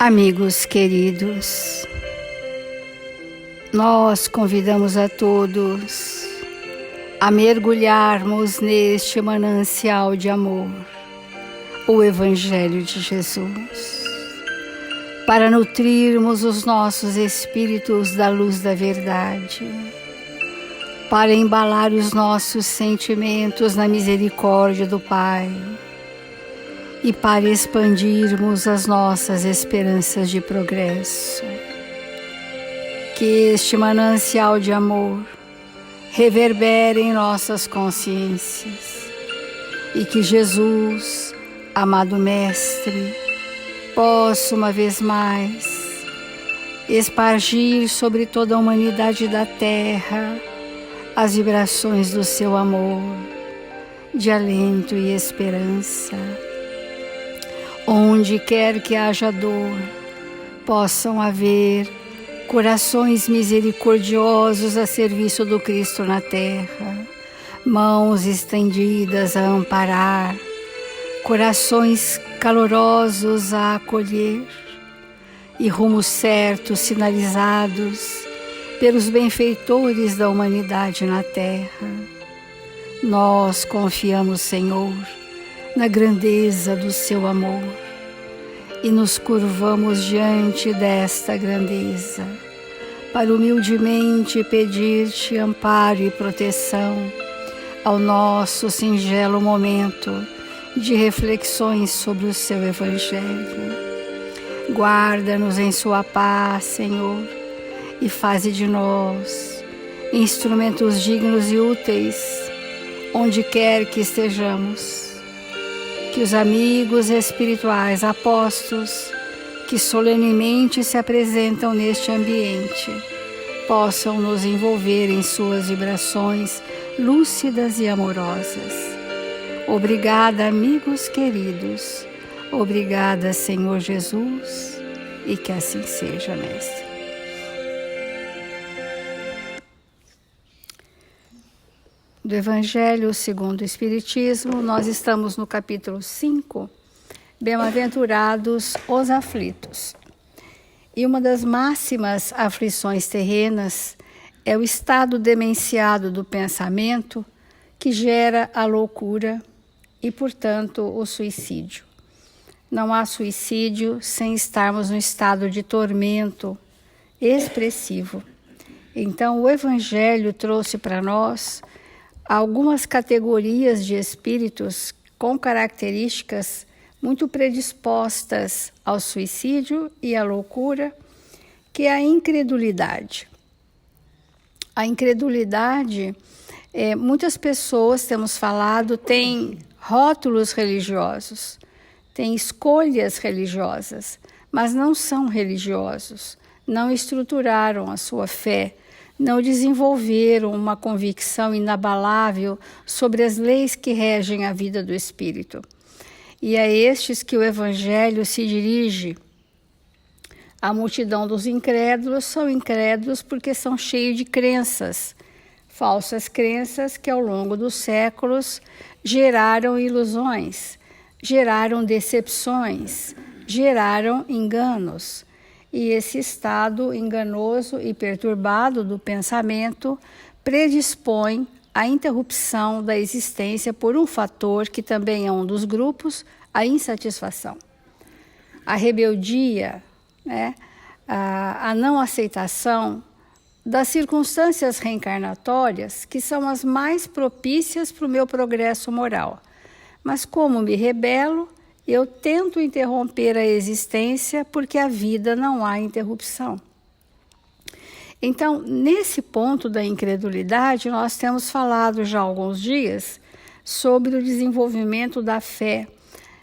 Amigos queridos, nós convidamos a todos a mergulharmos neste manancial de amor, o Evangelho de Jesus, para nutrirmos os nossos espíritos da luz da verdade, para embalar os nossos sentimentos na misericórdia do Pai e para expandirmos as nossas esperanças de progresso. Que este manancial de amor reverbere em nossas consciências e que Jesus, amado Mestre, possa uma vez mais espargir sobre toda a humanidade da Terra as vibrações do seu amor, de alento e esperança. Onde quer que haja dor, possam haver corações misericordiosos a serviço do Cristo na terra, mãos estendidas a amparar, corações calorosos a acolher e rumos certos sinalizados pelos benfeitores da humanidade na terra. Nós confiamos, Senhor, na grandeza do seu amor e nos curvamos diante desta grandeza para humildemente pedir-te amparo e proteção ao nosso singelo momento de reflexões sobre o seu Evangelho. Guarda-nos em sua paz, Senhor, e faze de nós instrumentos dignos e úteis onde quer que estejamos. Que os amigos espirituais apostos que solenemente se apresentam neste ambiente possam nos envolver em suas vibrações lúcidas e amorosas. Obrigada, amigos queridos. Obrigada, Senhor Jesus, e que assim seja, Mestre. Do Evangelho segundo o Espiritismo, nós estamos no capítulo 5, Bem-aventurados os aflitos. E uma das máximas aflições terrenas é o estado demenciado do pensamento que gera a loucura e, portanto, o suicídio. Não há suicídio sem estarmos no estado de tormento expressivo. Então, o Evangelho trouxe para nós algumas categorias de espíritos com características muito predispostas ao suicídio e à loucura, que é a incredulidade. A incredulidade, muitas pessoas, temos falado, têm rótulos religiosos, têm escolhas religiosas, mas não são religiosos, não estruturaram a sua fé, não desenvolveram uma convicção inabalável sobre as leis que regem a vida do espírito. E a estes que o Evangelho se dirige. A multidão dos incrédulos são incrédulos porque são cheios de crenças, falsas crenças que ao longo dos séculos geraram ilusões, geraram decepções, geraram enganos. E esse estado enganoso e perturbado do pensamento predispõe à interrupção da existência por um fator que também é um dos grupos, a insatisfação. A rebeldia, a não aceitação das circunstâncias reencarnatórias que são as mais propícias para o meu progresso moral. Mas como me rebelo, eu tento interromper a existência porque a vida não há interrupção. Então, nesse ponto da incredulidade, nós temos falado já há alguns dias sobre o desenvolvimento da fé.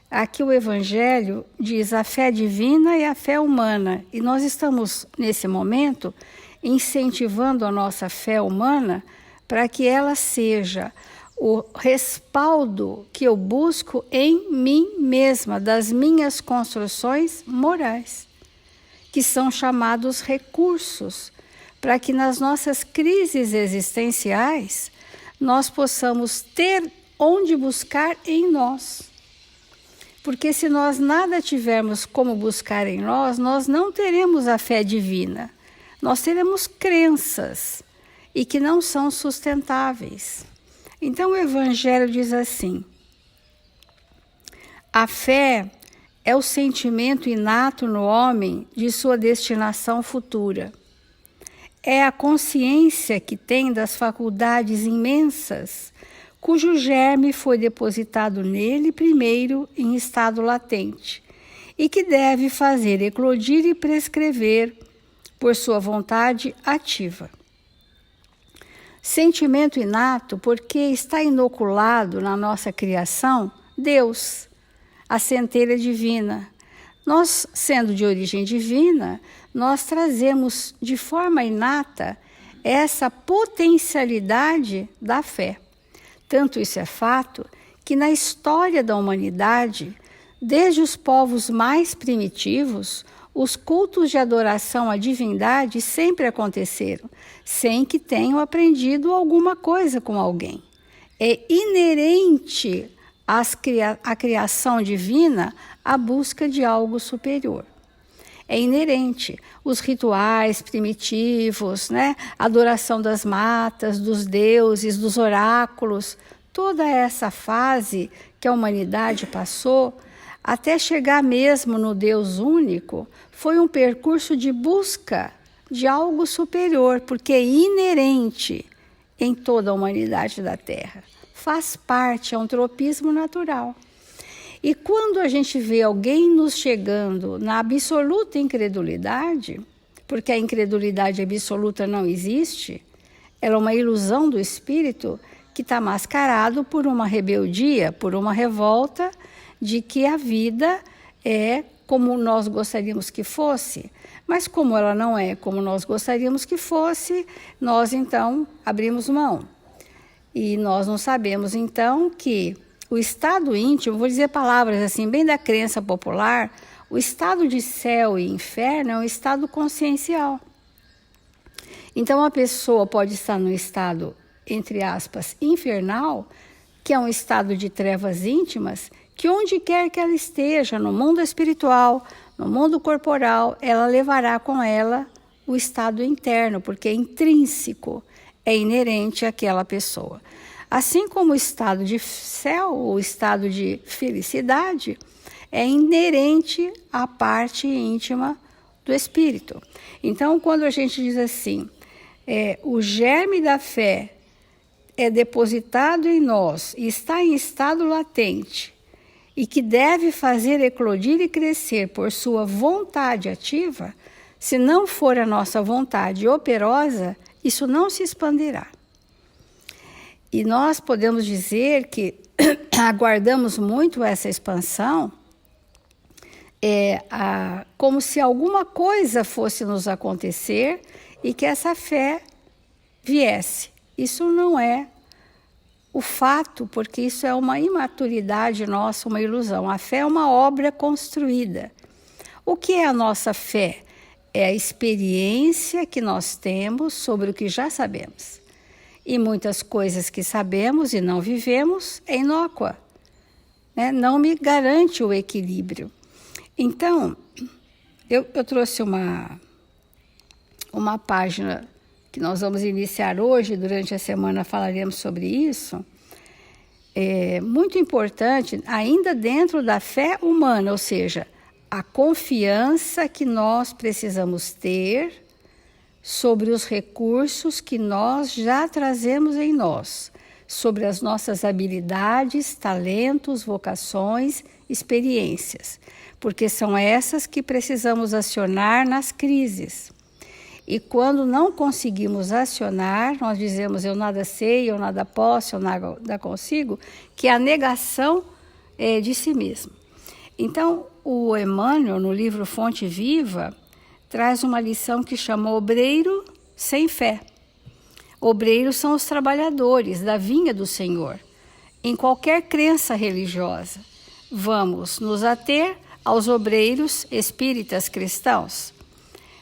Aqui o Evangelho diz a fé divina e a fé humana. E nós estamos, nesse momento, incentivando a nossa fé humana para que ela seja o respaldo que eu busco em mim mesma, das minhas construções morais, que são chamados recursos, para que nas nossas crises existenciais nós possamos ter onde buscar em nós. Porque se nós nada tivermos como buscar em nós, nós não teremos a fé divina. Nós teremos crenças e que não são sustentáveis. Então o Evangelho diz assim: a fé é o sentimento inato no homem de sua destinação futura. É a consciência que tem das faculdades imensas, cujo germe foi depositado nele primeiro em estado latente, e que deve fazer eclodir e prescrever por sua vontade ativa. Sentimento inato porque está inoculado na nossa criação Deus, a centelha divina. Nós, sendo de origem divina, nós trazemos de forma inata essa potencialidade da fé. Tanto isso é fato que na história da humanidade, desde os povos mais primitivos, os cultos de adoração à divindade sempre aconteceram, sem que tenham aprendido alguma coisa com alguém. É inerente à criação divina a busca de algo superior. É inerente. Os rituais primitivos, a adoração das matas, dos deuses, dos oráculos, toda essa fase que a humanidade passou, até chegar mesmo no Deus único, foi um percurso de busca de algo superior, porque é inerente em toda a humanidade da Terra. Faz parte, é um tropismo natural. E quando a gente vê alguém nos chegando na absoluta incredulidade, porque a incredulidade absoluta não existe, ela é uma ilusão do espírito que está mascarado por uma rebeldia, por uma revolta de que a vida é como nós gostaríamos que fosse. Mas como ela não é como nós gostaríamos que fosse, nós então abrimos mão. E nós não sabemos então que o estado íntimo, vou dizer palavras assim, bem da crença popular, o estado de céu e inferno é um estado consciencial. Então a pessoa pode estar no estado, entre aspas, infernal, que é um estado de trevas íntimas, que onde quer que ela esteja, no mundo espiritual, no mundo corporal, ela levará com ela o estado interno, porque é intrínseco, é inerente àquela pessoa. Assim como o estado de céu, o estado de felicidade, é inerente à parte íntima do espírito. Então, quando a gente diz assim, o germe da fé é depositado em nós e está em estado latente, e que deve fazer eclodir e crescer por sua vontade ativa, se não for a nossa vontade operosa, isso não se expandirá. E nós podemos dizer que aguardamos muito essa expansão, como se alguma coisa fosse nos acontecer e que essa fé viesse. Isso não é o fato, porque isso é uma imaturidade nossa, uma ilusão. A fé é uma obra construída. O que é a nossa fé? É a experiência que nós temos sobre o que já sabemos. E muitas coisas que sabemos e não vivemos é inócua, não me garante o equilíbrio. Então, eu trouxe uma página que nós vamos iniciar hoje, durante a semana falaremos sobre isso. É muito importante, ainda dentro da fé humana, ou seja, a confiança que nós precisamos ter sobre os recursos que nós já trazemos em nós, sobre as nossas habilidades, talentos, vocações, experiências, porque são essas que precisamos acionar nas crises. E quando não conseguimos acionar, nós dizemos eu nada sei, eu nada posso, eu nada consigo, que é a negação de si mesmo. Então, o Emmanuel, no livro Fonte Viva, traz uma lição que chama Obreiro sem fé. Obreiros são os trabalhadores da vinha do Senhor, em qualquer crença religiosa. Vamos nos ater aos obreiros espíritas cristãos,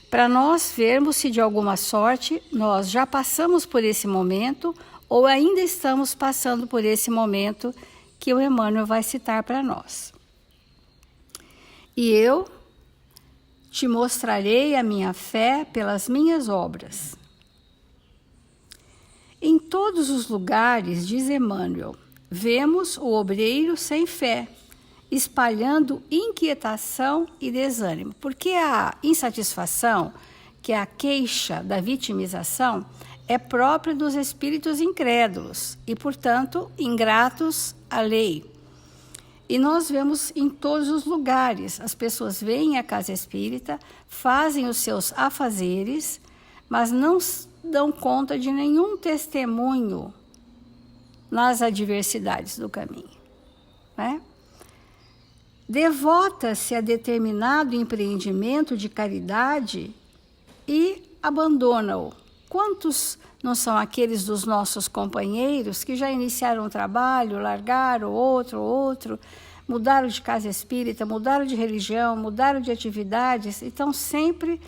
para nós vermos se de alguma sorte nós já passamos por esse momento ou ainda estamos passando por esse momento que o Emmanuel vai citar para nós. e eu te mostrarei a minha fé pelas minhas obras. Em todos os lugares, diz Emmanuel, vemos o obreiro sem fé, espalhando inquietação e desânimo, porque a insatisfação, que é a queixa da vitimização, é própria dos espíritos incrédulos e, portanto, ingratos à lei. E nós vemos em todos os lugares, as pessoas vêm à casa espírita, fazem os seus afazeres, mas não dão conta de nenhum testemunho nas adversidades do caminho, né? Devota-se a determinado empreendimento de caridade e abandona-o. Quantos não são aqueles dos nossos companheiros que já iniciaram um trabalho, largaram outro, mudaram de casa espírita, mudaram de religião, mudaram de atividades e estão sempre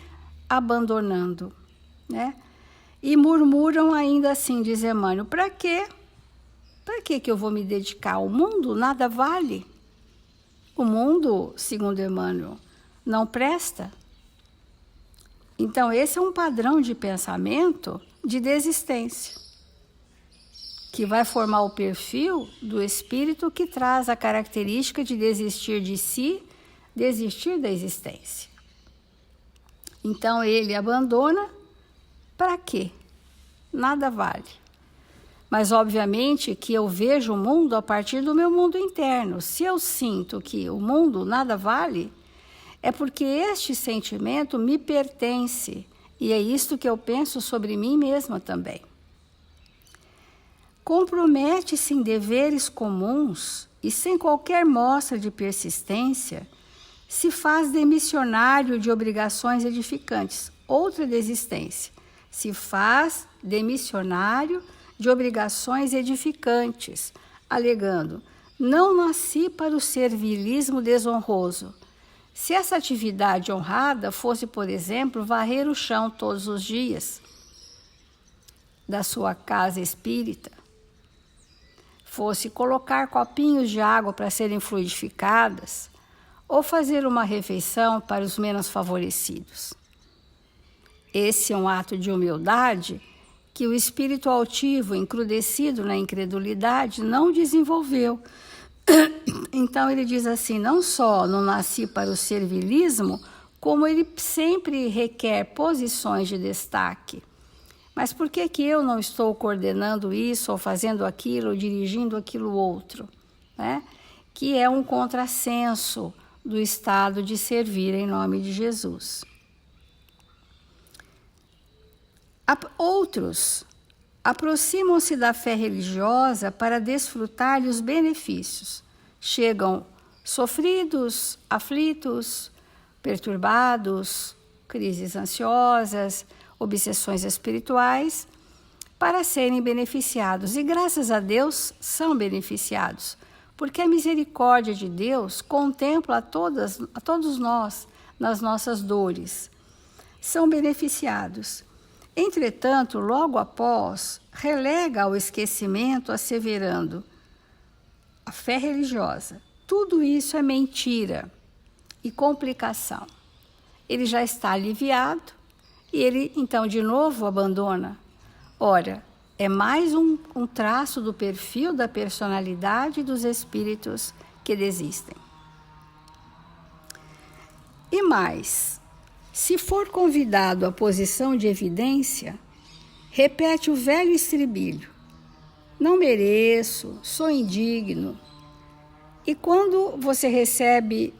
abandonando, né? E murmuram ainda assim, diz Emmanuel, para quê? Para que eu vou me dedicar ao mundo? Nada vale. O mundo, segundo Emmanuel, não presta. Então, esse é um padrão de pensamento de desistência, que vai formar o perfil do espírito que traz a característica de desistir de si, desistir da existência. Então, ele abandona, para quê? Nada vale. Mas, obviamente, que eu vejo o mundo a partir do meu mundo interno. Se eu sinto que o mundo nada vale, é porque este sentimento me pertence. E é isto que eu penso sobre mim mesma também. Compromete-se em deveres comuns e sem qualquer mostra de persistência, se faz demissionário de obrigações edificantes. Outra desistência. Se faz demissionário de obrigações edificantes, alegando, não nasci para o servilismo desonroso. Se essa atividade honrada fosse, por exemplo, varrer o chão todos os dias da sua casa espírita, fosse colocar copinhos de água para serem fluidificadas, ou fazer uma refeição para os menos favorecidos. Esse é um ato de humildade que o espírito altivo, encrudecido na incredulidade, não desenvolveu. Então ele diz assim, não só não nasci para o servilismo, como ele sempre requer posições de destaque. Mas por que eu não estou coordenando isso, ou fazendo aquilo, ou dirigindo aquilo outro? Né? Que é um contrassenso do estado de servir em nome de Jesus. Outros aproximam-se da fé religiosa para desfrutar-lhe os benefícios. Chegam sofridos, aflitos, perturbados, crises ansiosas, obsessões espirituais, para serem beneficiados. E graças a Deus são beneficiados, porque a misericórdia de Deus contempla a todos nós nas nossas dores. São beneficiados. Entretanto, logo após, relega ao esquecimento, asseverando a fé religiosa. Tudo isso é mentira e complicação. Ele já está aliviado e ele, então, de novo abandona. Ora, é mais um traço do perfil da personalidade dos espíritos que desistem. E mais, se for convidado à posição de evidência, repete o velho estribilho. Não mereço, sou indigno. E quando você recebe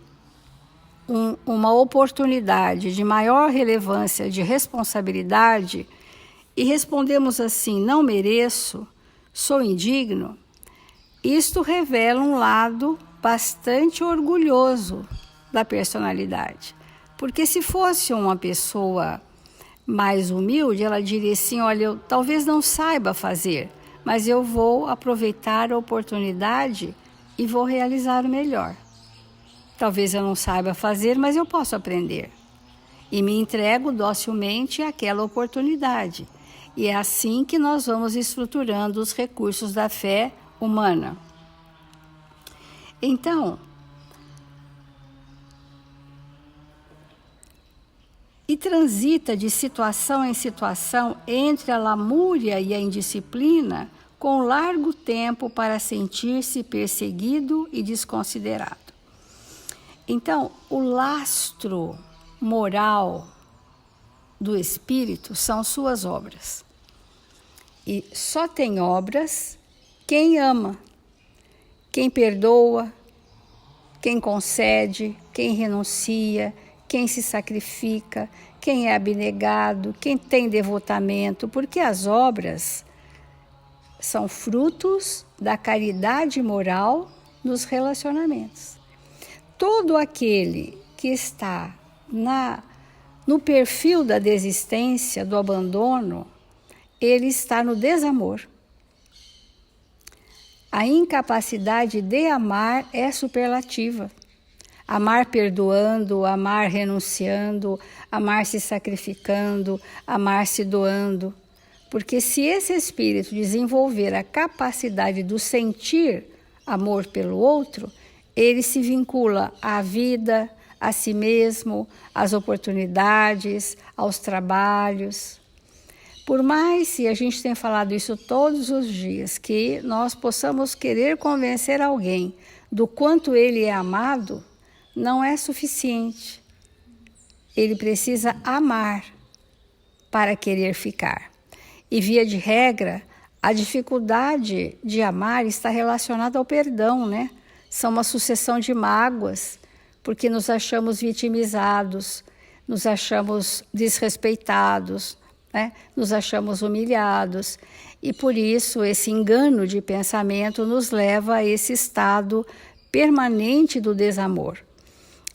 uma oportunidade de maior relevância, de responsabilidade, e respondemos assim, não mereço, sou indigno, isto revela um lado bastante orgulhoso da personalidade. Porque se fosse uma pessoa mais humilde, ela diria assim, olha, eu talvez não saiba fazer, mas eu vou aproveitar a oportunidade e vou realizar o melhor. Talvez eu não saiba fazer, mas eu posso aprender. E me entrego docilmente àquela oportunidade. E é assim que nós vamos estruturando os recursos da fé humana. Então, transita de situação em situação entre a lamúria e a indisciplina com largo tempo para sentir-se perseguido e desconsiderado. Então, o lastro moral do espírito são suas obras. E só tem obras quem ama, quem perdoa, quem concede, quem renuncia, quem se sacrifica, quem é abnegado, quem tem devotamento, porque as obras são frutos da caridade moral nos relacionamentos. Todo aquele que está no perfil da desistência, do abandono, ele está no desamor. A incapacidade de amar é superlativa. Amar perdoando, amar renunciando, amar se sacrificando, amar se doando. Porque se esse espírito desenvolver a capacidade do sentir amor pelo outro, ele se vincula à vida, a si mesmo, às oportunidades, aos trabalhos. Por mais, e a gente tem falado isso todos os dias, que nós possamos querer convencer alguém do quanto ele é amado, não é suficiente. Ele precisa amar para querer ficar. E via de regra, a dificuldade de amar está relacionada ao perdão, né? São uma sucessão de mágoas, porque nos achamos vitimizados, nos achamos desrespeitados, né? Nos achamos humilhados. E por isso esse engano de pensamento nos leva a esse estado permanente do desamor.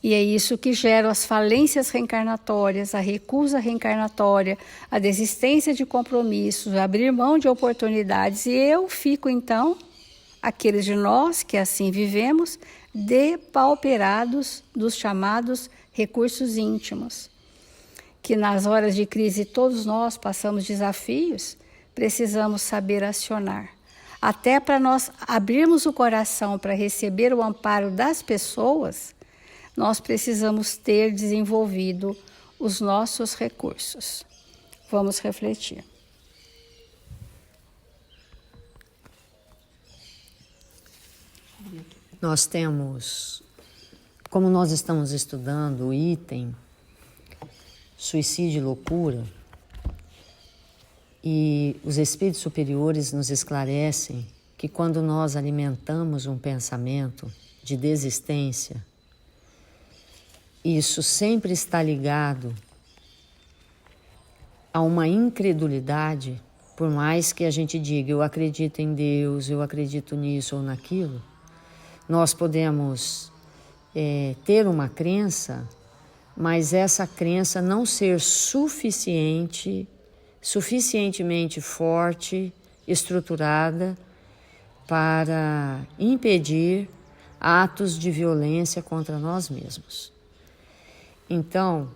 E é isso que gera as falências reencarnatórias, a recusa reencarnatória, a desistência de compromissos, abrir mão de oportunidades. E eu fico, então, aqueles de nós que assim vivemos, depauperados dos chamados recursos íntimos. Que nas horas de crise todos nós passamos desafios, precisamos saber acionar. Até para nós abrirmos o coração para receber o amparo das pessoas, nós precisamos ter desenvolvido os nossos recursos. Vamos refletir. Nós temos, como nós estamos estudando o item suicídio e loucura, e os espíritos superiores nos esclarecem que quando nós alimentamos um pensamento de desistência, isso sempre está ligado a uma incredulidade, por mais que a gente diga, eu acredito em Deus, eu acredito nisso ou naquilo, nós podemos ter uma crença, mas essa crença não ser suficientemente forte, estruturada, para impedir atos de violência contra nós mesmos. Então,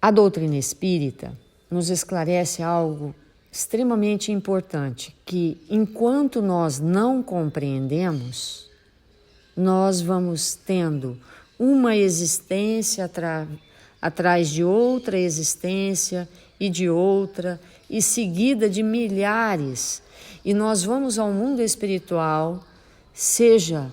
a doutrina espírita nos esclarece algo extremamente importante, que enquanto nós não compreendemos, nós vamos tendo uma existência atrás de outra existência e de outra, e seguida de milhares, e nós vamos ao mundo espiritual, seja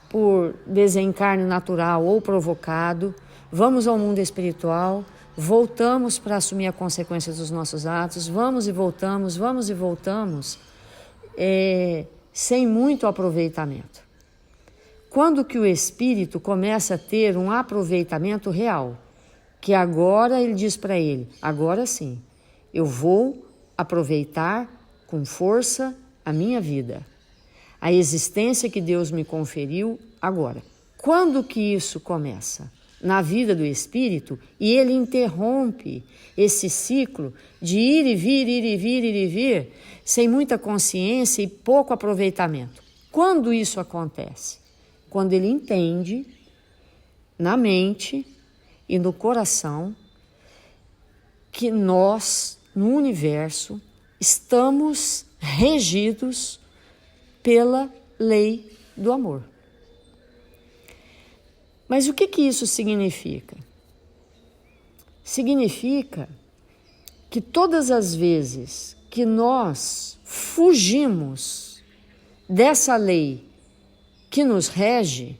por desencarne natural ou provocado, vamos ao mundo espiritual, voltamos para assumir a consequência dos nossos atos, vamos e voltamos, sem muito aproveitamento. Quando que o espírito começa a ter um aproveitamento real, que agora ele diz para ele, agora sim, eu vou aproveitar com força a minha vida, a existência que Deus me conferiu agora. Quando que isso começa? Na vida do espírito, e ele interrompe esse ciclo de ir e vir, sem muita consciência e pouco aproveitamento. Quando isso acontece? Quando ele entende, na mente e no coração, que nós, no universo, estamos regidos pela lei do amor. Mas o que isso significa? Significa que todas as vezes que nós fugimos dessa lei que nos rege,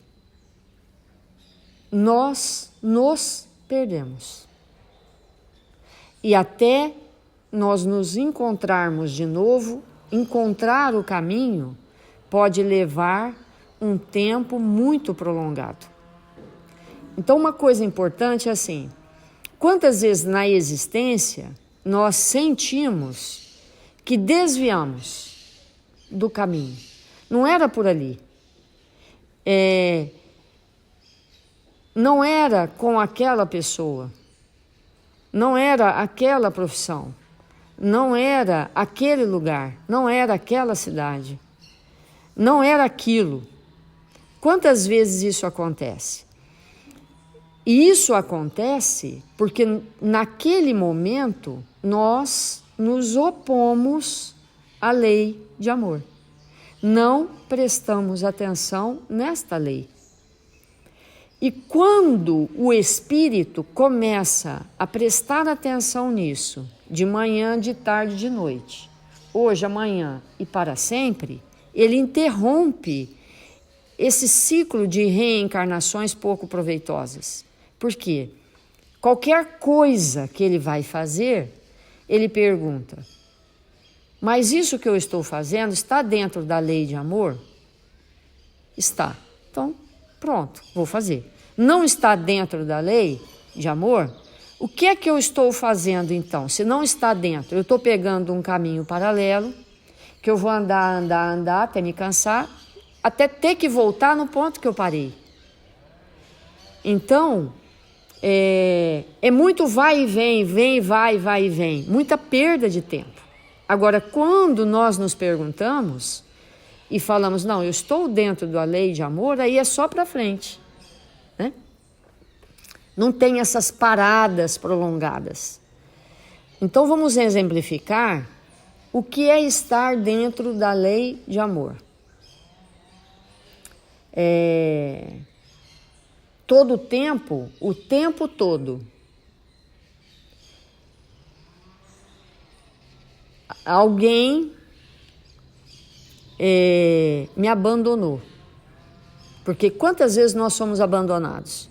nós nos perdemos. E até nós nos encontrarmos de novo, encontrar o caminho pode levar um tempo muito prolongado. Então, uma coisa importante é assim: quantas vezes na existência nós sentimos que desviamos do caminho? Não era por ali. Não era com aquela pessoa. Não era aquela profissão. Não era aquele lugar. Não era aquela cidade. Não era aquilo. Quantas vezes isso acontece? E isso acontece porque naquele momento nós nos opomos à lei de amor. Não prestamos atenção nesta lei. E quando o espírito começa a prestar atenção nisso, de manhã, de tarde, de noite, hoje, amanhã e para sempre, ele interrompe esse ciclo de reencarnações pouco proveitosas. Por quê? Qualquer coisa que ele vai fazer, ele pergunta: mas isso que eu estou fazendo está dentro da lei de amor? Está. Então, pronto, vou fazer. Não está dentro da lei de amor? O que é que eu estou fazendo então? Se não está dentro, eu estou pegando um caminho paralelo, que eu vou andar até me cansar, até ter que voltar no ponto que eu parei. Então, é muito vai e vem, vai e vem, muita perda de tempo. Agora, quando nós nos perguntamos e falamos, não, eu estou dentro da lei de amor, aí é só para frente, né? Não tem essas paradas prolongadas. Então, vamos exemplificar o que é estar dentro da lei de amor. Todo o tempo todo, alguém me abandonou. Porque quantas vezes nós somos abandonados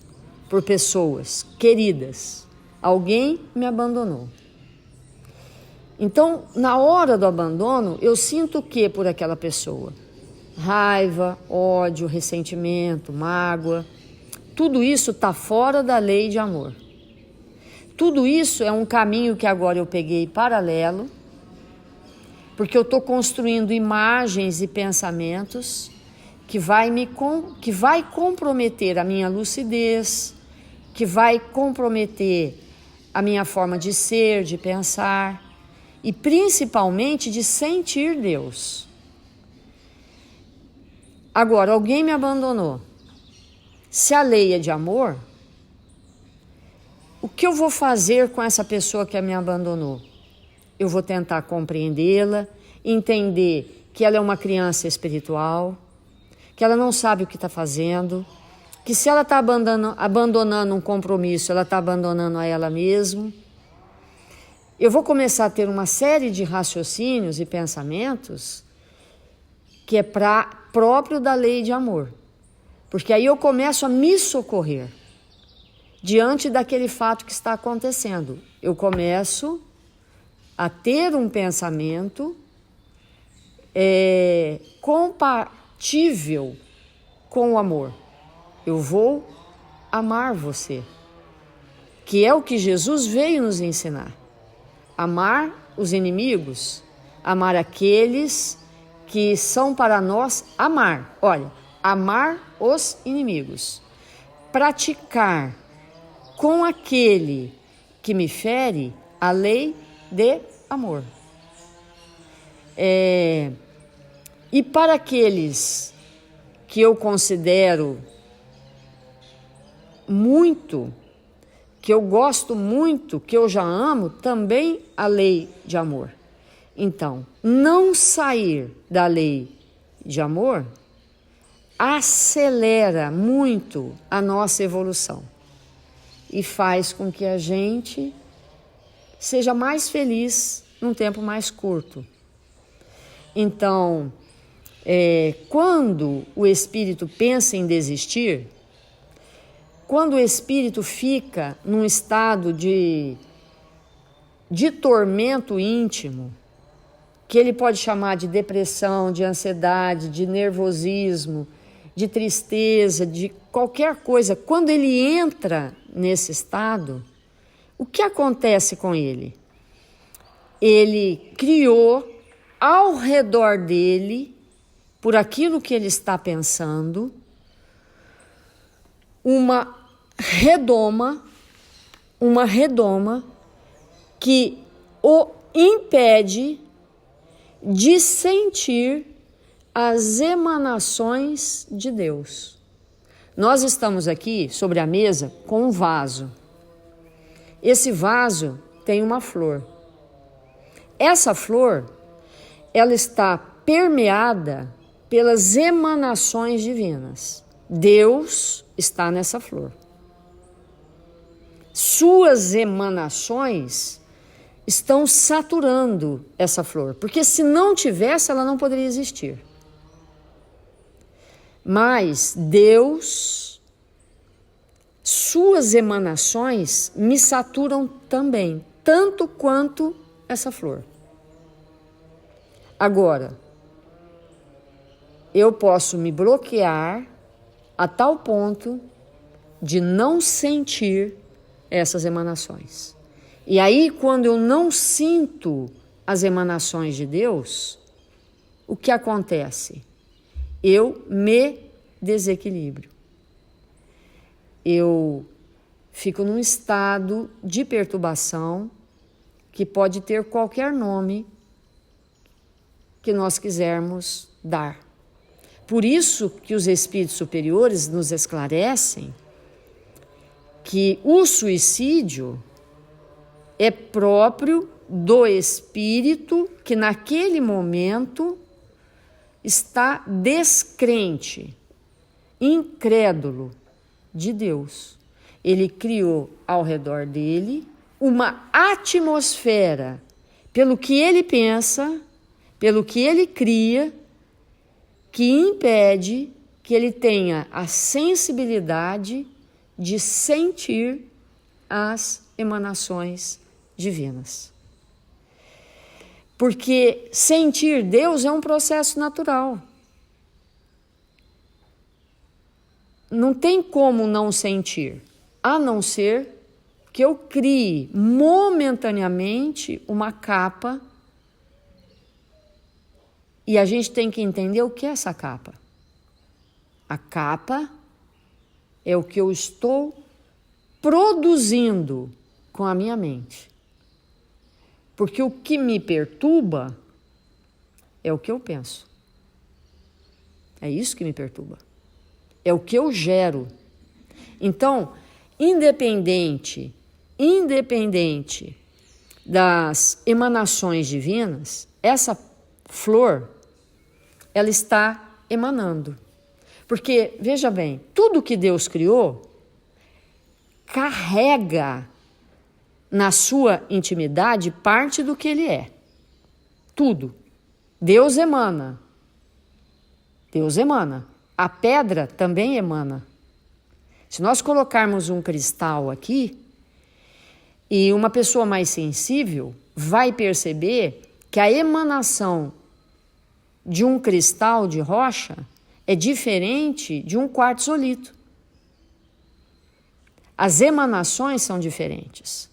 por pessoas queridas? Alguém me abandonou. Então, na hora do abandono, eu sinto o que por aquela pessoa? Raiva, ódio, ressentimento, mágoa. Tudo isso está fora da lei de amor. Tudo isso é um caminho que agora eu peguei paralelo, porque eu estou construindo imagens e pensamentos que vai comprometer a minha lucidez, que vai comprometer a minha forma de ser, de pensar e principalmente de sentir Deus. Agora, alguém me abandonou. Se a lei é de amor, o que eu vou fazer com essa pessoa que me abandonou? Eu vou tentar compreendê-la, entender que ela é uma criança espiritual, que ela não sabe o que está fazendo, que se ela está abandonando um compromisso, ela está abandonando a ela mesma. Eu vou começar a ter uma série de raciocínios e pensamentos que é próprio da lei de amor. Porque aí eu começo a me socorrer diante daquele fato que está acontecendo. Eu começo a ter um pensamento compatível com o amor. Eu vou amar você, que é o que Jesus veio nos ensinar. Amar os inimigos, amar aqueles que são para nós amar. Olha, amar os inimigos, praticar com aquele que me fere a lei de amor. E para aqueles que eu considero muito, que eu gosto muito, que eu já amo, também a lei de amor. Então, não sair da lei de amor acelera muito a nossa evolução e faz com que a gente seja mais feliz num tempo mais curto. Então, quando o espírito pensa em desistir, quando o espírito fica num estado de tormento íntimo, que ele pode chamar de depressão, de ansiedade, de nervosismo, de tristeza, de qualquer coisa, quando ele entra nesse estado, o que acontece com ele? Ele criou ao redor dele, por aquilo que ele está pensando, uma redoma que o impede de sentir as emanações de Deus. Nós estamos aqui sobre a mesa com um vaso. Esse vaso tem uma flor. Essa flor, ela está permeada pelas emanações divinas. Deus está nessa flor. Suas emanações estão saturando essa flor, porque se não tivesse, ela não poderia existir. Mas Deus, suas emanações me saturam também, tanto quanto essa flor. Agora, eu posso me bloquear a tal ponto de não sentir essas emanações. E aí, quando eu não sinto as emanações de Deus, o que acontece? Eu me desequilibro. Eu fico num estado de perturbação que pode ter qualquer nome que nós quisermos dar. Por isso que os espíritos superiores nos esclarecem que o suicídio é próprio do espírito que naquele momento está descrente, incrédulo de Deus. Ele criou ao redor dele uma atmosfera, pelo que ele pensa, pelo que ele cria, que impede que ele tenha a sensibilidade de sentir as emanações divinas. Porque sentir Deus é um processo natural. Não tem como não sentir, a não ser que eu crie momentaneamente uma capa. E a gente tem que entender o que é essa capa. A capa é o que eu estou produzindo com a minha mente. Porque o que me perturba é o que eu penso. É isso que me perturba. É o que eu gero. Então, independente das emanações divinas, essa flor, ela está emanando. Porque, veja bem, tudo que Deus criou carrega na sua intimidade parte do que ele é. Tudo. Deus emana. Deus emana. A pedra também emana. Se nós colocarmos um cristal aqui, e uma pessoa mais sensível vai perceber que a emanação de um cristal de rocha é diferente de um quartzolito. As emanações são diferentes.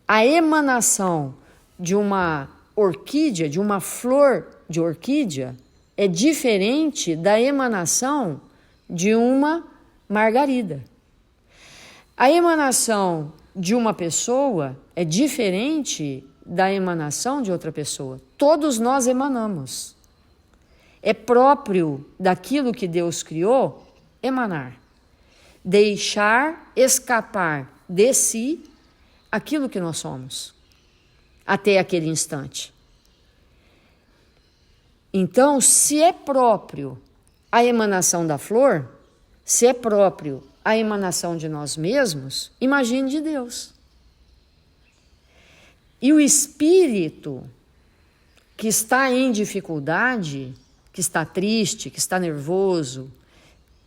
A emanação de uma orquídea, de uma flor de orquídea, é diferente da emanação de uma margarida. A emanação de uma pessoa é diferente da emanação de outra pessoa. Todos nós emanamos. É próprio daquilo que Deus criou emanar. Deixar escapar de si aquilo que nós somos, até aquele instante. Então, se é próprio a emanação da flor, se é próprio a emanação de nós mesmos, imagine de Deus. E o espírito que está em dificuldade, que está triste, que está nervoso,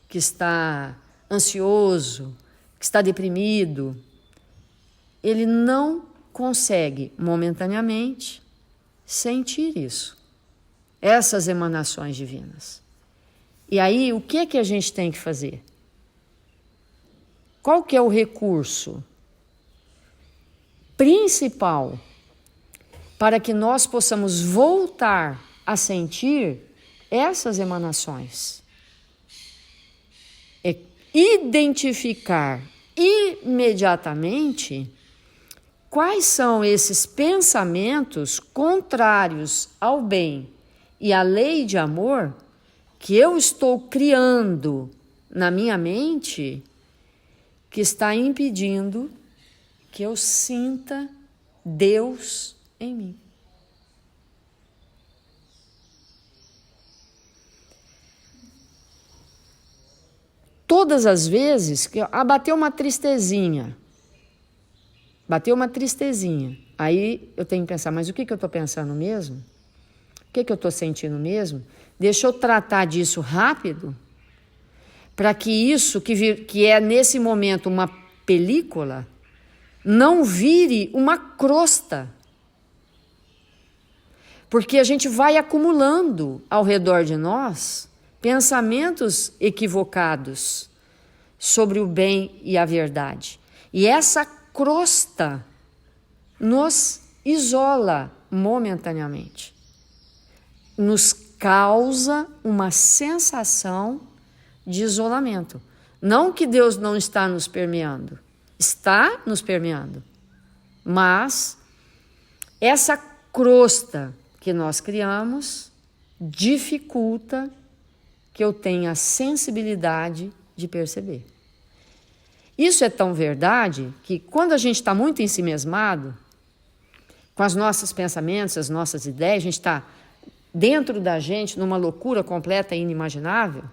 que está ansioso, que está deprimido, ele não consegue momentaneamente sentir isso, essas emanações divinas. E aí, o que a gente tem que fazer? Qual que é o recurso principal para que nós possamos voltar a sentir essas emanações? É identificar imediatamente quais são esses pensamentos contrários ao bem e à lei de amor que eu estou criando na minha mente, que está impedindo que eu sinta Deus em mim. Todas as vezes que bateu uma tristezinha, aí eu tenho que pensar, mas o que eu estou pensando mesmo? O que eu estou sentindo mesmo? Deixa eu tratar disso rápido, para que isso que é nesse momento uma película, não vire uma crosta. Porque a gente vai acumulando ao redor de nós pensamentos equivocados sobre o bem e a verdade. E essa crosta nos isola momentaneamente. Nos causa uma sensação de isolamento. Não que Deus não está nos permeando. Está nos permeando. Mas essa crosta que nós criamos dificulta que eu tenha a sensibilidade de perceber. Isso é tão verdade que quando a gente está muito ensimesmado, com os nossos pensamentos, as nossas ideias, a gente está dentro da gente numa loucura completa e inimaginável,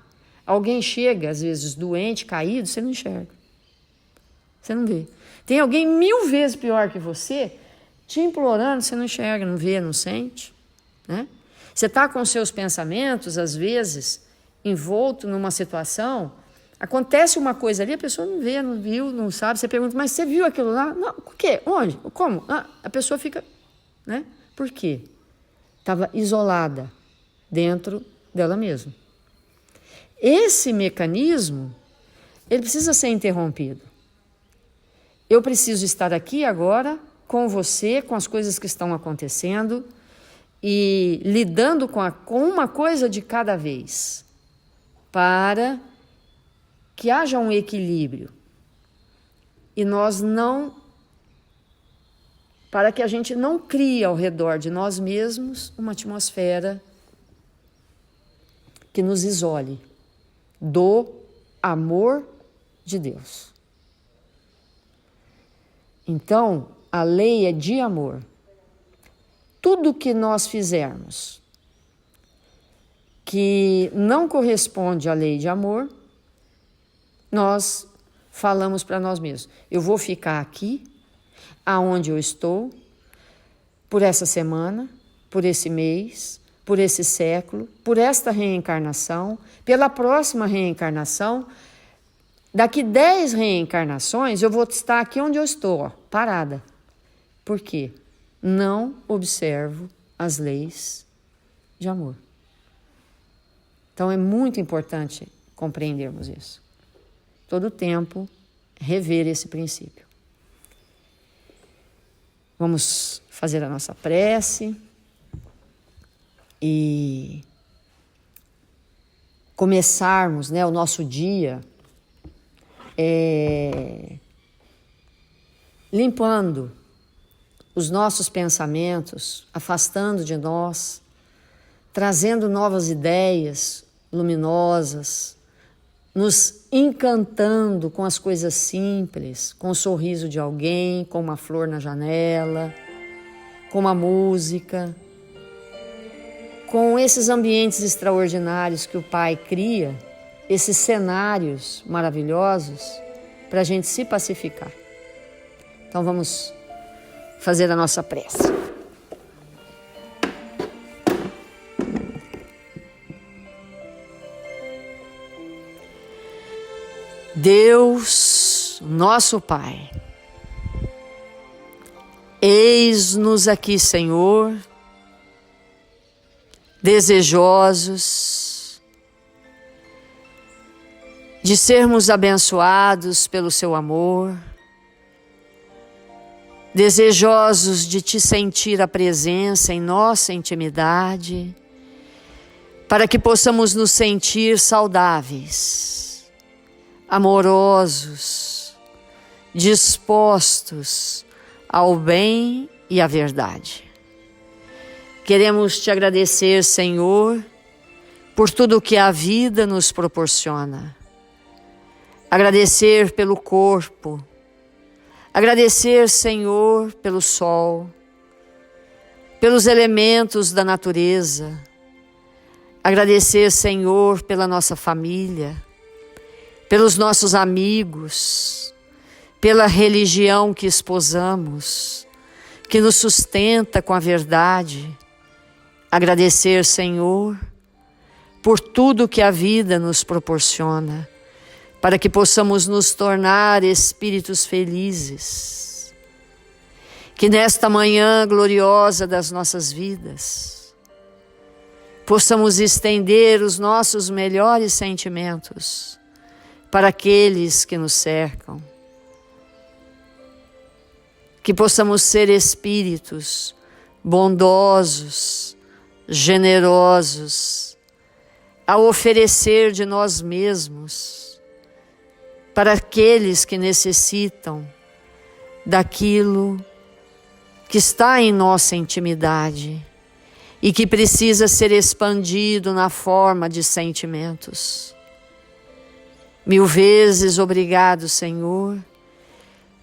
alguém chega, às vezes doente, caído, você não enxerga. Você não vê. Tem alguém 1000 vezes pior que você te implorando, você não enxerga, não vê, não sente. Né? Você está com seus pensamentos, às vezes, envolto numa situação, acontece uma coisa ali, a pessoa não vê, não viu, não sabe, você pergunta, mas você viu aquilo lá? Não, o quê? Onde? Como? Ah, a pessoa fica, né? Por quê? Estava isolada dentro dela mesma. Esse mecanismo, ele precisa ser interrompido. Eu preciso estar aqui agora com você, com as coisas que estão acontecendo e lidando com uma coisa de cada vez, para que haja um equilíbrio e para que a gente não crie ao redor de nós mesmos uma atmosfera que nos isole do amor de Deus. Então, a lei é de amor. Tudo que nós fizermos que não corresponde à lei de amor, nós falamos para nós mesmos, eu vou ficar aqui, aonde eu estou, por essa semana, por esse mês, por esse século, por esta reencarnação, pela próxima reencarnação. Daqui 10 reencarnações, eu vou estar aqui onde eu estou, ó, parada. Por quê? Não observo as leis de amor. Então, é muito importante compreendermos isso. Todo o tempo, rever esse princípio. Vamos fazer a nossa prece e começarmos, né, o nosso dia limpando os nossos pensamentos, afastando de nós, trazendo novas ideias luminosas, nos encantando com as coisas simples, com o sorriso de alguém, com uma flor na janela, com uma música, com esses ambientes extraordinários que o Pai cria, esses cenários maravilhosos, para a gente se pacificar. Então vamos fazer a nossa prece. Deus, nosso Pai, eis-nos aqui, Senhor, desejosos de sermos abençoados pelo Seu amor, desejosos de Te sentir a presença em nossa intimidade, para que possamos nos sentir saudáveis, amorosos, dispostos ao bem e à verdade. Queremos Te agradecer, Senhor, por tudo que a vida nos proporciona. Agradecer pelo corpo, agradecer, Senhor, pelo sol, pelos elementos da natureza, agradecer, Senhor, pela nossa família, pelos nossos amigos, pela religião que esposamos, que nos sustenta com a verdade. Agradecer, Senhor, por tudo que a vida nos proporciona, para que possamos nos tornar espíritos felizes. Que nesta manhã gloriosa das nossas vidas, possamos estender os nossos melhores sentimentos para aqueles que nos cercam. Que possamos ser espíritos bondosos, generosos, a oferecer de nós mesmos para aqueles que necessitam daquilo que está em nossa intimidade e que precisa ser expandido na forma de sentimentos. 1000 vezes obrigado, Senhor,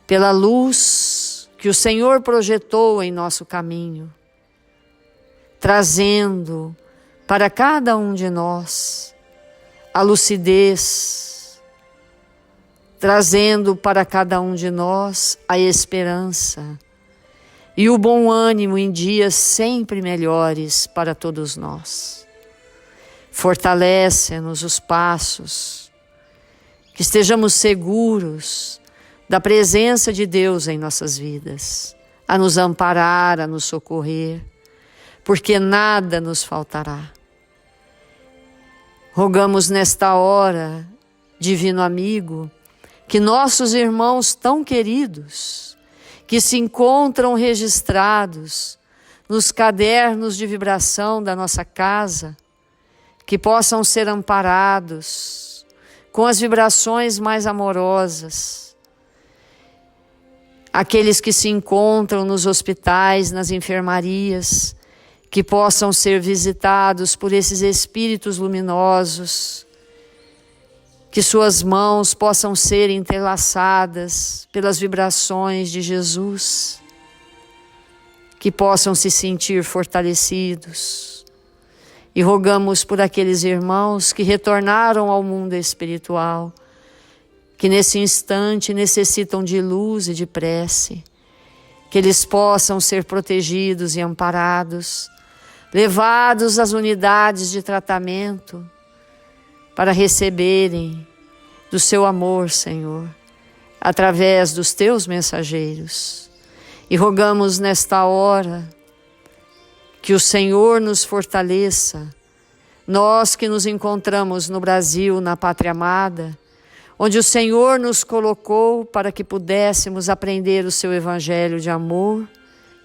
pela luz que o Senhor projetou em nosso caminho, trazendo para cada um de nós a lucidez, trazendo para cada um de nós a esperança e o bom ânimo em dias sempre melhores para todos nós. Fortalece-nos os passos, que estejamos seguros da presença de Deus em nossas vidas, a nos amparar, a nos socorrer, porque nada nos faltará. Rogamos nesta hora, divino amigo, que nossos irmãos tão queridos, que se encontram registrados nos cadernos de vibração da nossa casa, que possam ser amparados com as vibrações mais amorosas. Aqueles que se encontram nos hospitais, nas enfermarias, que possam ser visitados por esses espíritos luminosos, que suas mãos possam ser entrelaçadas pelas vibrações de Jesus, que possam se sentir fortalecidos. E rogamos por aqueles irmãos que retornaram ao mundo espiritual, que nesse instante necessitam de luz e de prece, que eles possam ser protegidos e amparados, levados às unidades de tratamento, para receberem do seu amor, Senhor, através dos teus mensageiros. E rogamos nesta hora que o Senhor nos fortaleça, nós que nos encontramos no Brasil, na Pátria Amada, onde o Senhor nos colocou para que pudéssemos aprender o seu evangelho de amor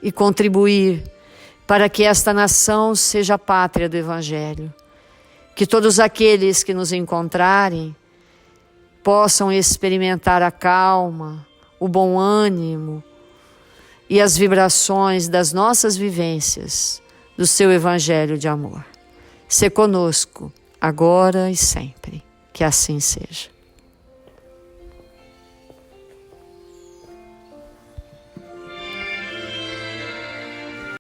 e contribuir para que esta nação seja a pátria do evangelho. Que todos aqueles que nos encontrarem possam experimentar a calma, o bom ânimo e as vibrações das nossas vivências do seu evangelho de amor. Sê conosco, agora e sempre. Que assim seja.